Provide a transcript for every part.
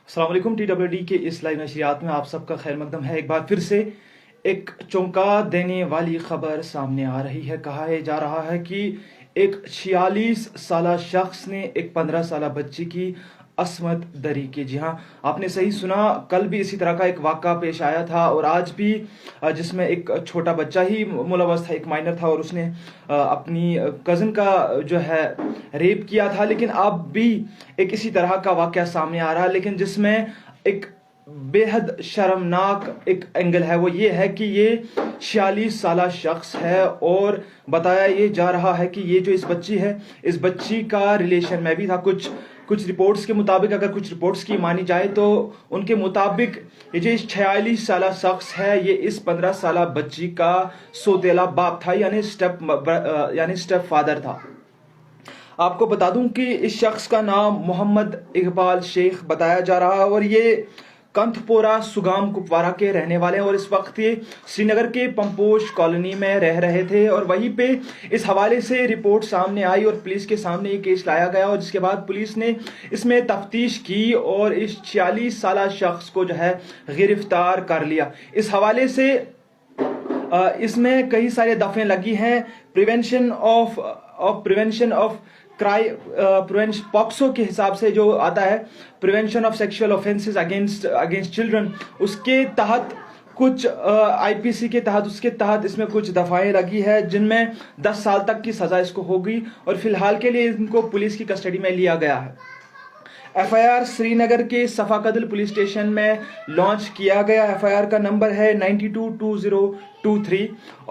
السلام علیکم TWD کے اس لائیو نشریات میں آپ سب کا خیر مقدم ہے۔ ایک بار پھر سے ایک چونکا دینے والی خبر سامنے آ رہی ہے۔ کہا جا رہا ہے کہ ایک 46 سالہ شخص نے ایک 15 سالہ بچی کی عصمت دری کی۔ جی ہاں، آپ نے صحیح سنا، کل بھی اسی طرح کا ایک واقعہ پیش آیا تھا اور آج بھی، جس میں ایک چھوٹا بچہ ہی ملوث تھا، ایک مائنر تھا اور اس نے اپنی کزن کا جو ہے ریپ کیا تھا۔ لیکن اب بھی ایک اسی طرح کا واقعہ سامنے آ رہا ہے، لیکن جس میں ایک بے حد شرمناک ایک اینگل ہے، وہ یہ ہے کہ یہ 46 سالہ شخص ہے اور بتایا یہ جا رہا ہے کہ یہ جو اس بچی ہے، اس بچی کا ریلیشن میں بھی تھا۔ کچھ رپورٹس کے مطابق، اگر کچھ رپورٹس کی مانی جائے تو ان کے مطابق یہ جو 46 سالہ شخص ہے، یہ اس 15 سالہ بچی کا سوتیلا باپ تھا، یعنی اسٹیپ فادر تھا۔ آپ کو بتا دوں کہ اس شخص کا نام محمد اقبال شیخ بتایا جا رہا ہے اور یہ کنتھ پورہ سگام کپوارہ کے رہنے والے ہیں اور اس وقت یہ سری نگر کے پمپوش کالونی میں رہ رہے تھے اور وہیں پہ اس حوالے سے رپورٹ سامنے آئی اور پولیس کے سامنے یہ کیس لایا گیا اور جس کے بعد پولیس نے اس میں تفتیش کی اور اس 46 سالہ شخص کو جو ہے گرفتار کر لیا۔ اس حوالے سے اس میں کئی سارے دفعے لگی ہیں۔ پریونشن آف پاکسو کے حساب سے جو آتا ہے، prevention of sexual offences against children, اس کے تحت کچھ IPC کے تحت اس میں کچھ دفعیں لگی ہے جن میں 10 سال تک کی سزا اس کو ہوگی اور فی الحال کے لیے ان کو پولیس کی کسٹڈی میں لیا گیا ہے۔ FIR سری نگر کے صفا قدل پولیس اسٹیشن میں لانچ کیا گیا۔ FIR کا نمبر ہے 922023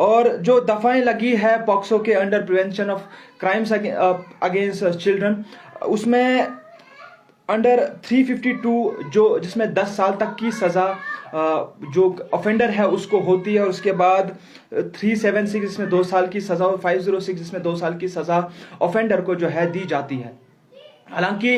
اور جو دفعیں لگی ہے پاکسو کے under prevention of crimes against children, اس میں انڈر 352 جس میں 10 سال تک کی سزا جو افینڈر ہے اس کو ہوتی ہے اور اس کے بعد 376 جس میں 2 سال کی سزا اور 506 جس میں 2 سال کی سزا افینڈر کو جو ہے دی جاتی ہے۔ حالانکہ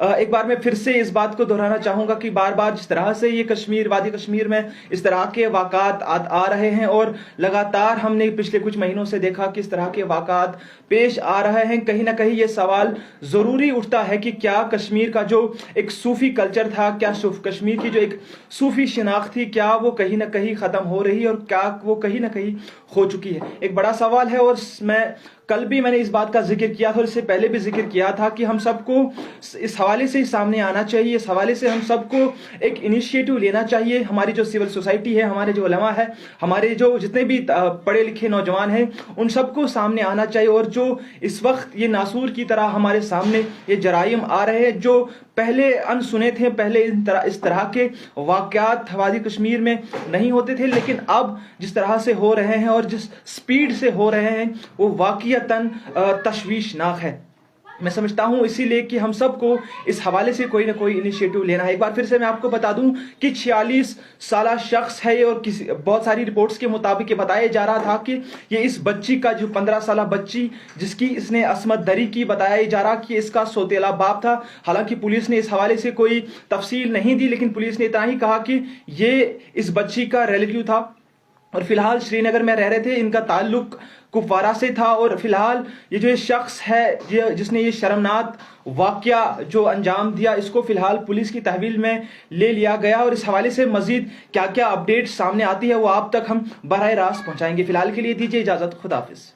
ایک بار میں پھر سے اس بات کو دہرانا چاہوں گا کہ بار بار جس طرح سے یہ وادی کشمیر میں اس طرح کے واقعات آ رہے ہیں اور لگاتار ہم نے پچھلے کچھ مہینوں سے دیکھا کہ اس طرح کے واقعات پیش آ رہے ہیں، کہیں نہ کہیں یہ سوال ضروری اٹھتا ہے کہ کیا کشمیر کا جو ایک صوفی کلچر تھا، کیا کشمیر کی جو ایک صوفی شناخت تھی، کیا وہ کہیں نہ کہیں ختم ہو رہی ہے اور کیا وہ کہیں نہ کہیں ہو چکی ہے؟ ایک بڑا سوال ہے اور کل بھی میں نے اس بات کا ذکر کیا تھا اور اس سے پہلے بھی ذکر کیا تھا کہ ہم سب کو اس حوالے سے سامنے آنا چاہیے، اس حوالے سے ہم سب کو ایک انیشیٹو لینا چاہیے۔ ہماری جو سول سوسائٹی ہے، ہمارے جو علماء ہے، ہمارے جو جتنے بھی پڑھے لکھے نوجوان ہیں، ان سب کو سامنے آنا چاہیے اور جو اس وقت یہ ناسور کی طرح ہمارے سامنے یہ جرائم آ رہے ہیں، جو پہلے انسنے تھے، پہلے اس طرح کے واقعات وادی کشمیر میں نہیں ہوتے تھے، لیکن اب جس طرح سے ہو رہے ہیں اور جس سپیڈ سے ہو رہے ہیں وہ واقعتاً تشویشناک ہے۔ میں سمجھتا ہوں اسی لیے کہ ہم سب کو اس حوالے سے کوئی نہ کوئی انیشیٹو لینا ہے۔ ایک بار پھر سے میں آپ کو بتا دوں کہ 46 سالہ شخص ہے اور بہت ساری رپورٹس کے مطابق یہ بتایا جا رہا تھا کہ یہ اس بچی کا جو 15 سالہ بچی جس کی اس نے عصمت دری کی، بتایا جا رہا کہ اس کا سوتیلا باپ تھا۔ حالانکہ پولیس نے اس حوالے سے کوئی تفصیل نہیں دی، لیکن پولیس نے اتنا ہی کہا کہ یہ اس بچی کا ریلیٹیو تھا اور فی الحال سری نگر میں رہ رہے تھے، ان کا تعلق کپوارہ سے تھا اور فی الحال یہ جو شخص ہے جس نے یہ شرمناک واقعہ جو انجام دیا، اس کو فی الحال پولیس کی تحویل میں لے لیا گیا اور اس حوالے سے مزید کیا کیا اپڈیٹ سامنے آتی ہے وہ آپ تک ہم براہ راست پہنچائیں گے۔ فی الحال کے لیے دیجیے اجازت، خدا حافظ۔